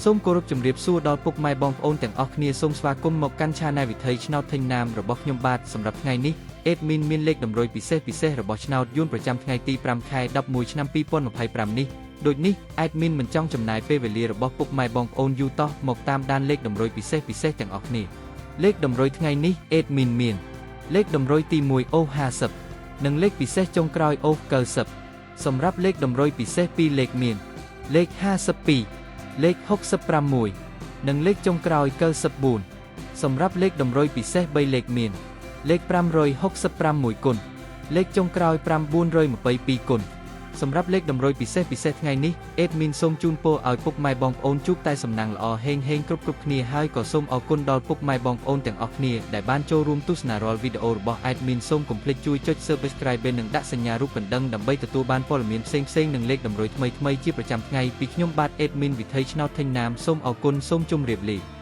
សូមគោរពជំរាបសួរដល់ពុកម៉ែបងប្អូនទាំងអស់គ្នាសូមស្វាគមន៍មកកាន់ Channel វិថីឆ្នោតទិញណាមរបស់ខ្ញុំបាទសម្រាប់ថ្ងៃនេះ Admin មានលេខតម្រុយពិសេសរបស់ឆ្នោតយួនប្រចាំថ្ងៃទី5ខែ11ឆ្នាំ2025នេះដូចនេះ Admin មិនចង់ចំណាយពេលវេលារបស់ពុកម៉ែបងប្អូនយូរតោះមកតាមដានលេខតម្រុយពិសេសទាំងអស់គ្នាលេខតម្រុយថ្ងៃនេះ Admin មានលេខតម្រុយទី1អូ50និងលេខពិសេសចុងក្រោយអូ90សម្រាប់លេខតម្រុយពិសេស2លេខមានលេខ52លេខ66និងលេខចុងក្រោយ94សម្រាប់លេខតម្រុយពិសេស3លេខមានលេខ566គុណលេខចុងក្រោយ922គុណសម្រាប់លេខតម្រុយពិសេសថ្ងៃនេះ Admin សូមជូនពរឲ្យពុកម៉ែបងប្អូនជួបតែសំណាងល្អហេងគ្រប់គ្នាហើយក៏សូមអរគុណដល់ពុកម៉ែបងប្អូនទាំងអស់គ្នាដែលបានចូលរួមទស្សនារាល់វីដេអូរបស់ Admin សូមកុំភ្លេចជួយចុច Subscribe និងដាក់សញ្ញារូបកណ្ដឹងដើម្បីទទួលបានព័ត៌មានផ្សេងនិងលេខតម្រុយថ្មីជាប្រចាំថ្ងៃពីខ្ញុំបាទ Admin វិថីឆ្នោតថេងណាមសូមអរគុណសូមជម្រាបលា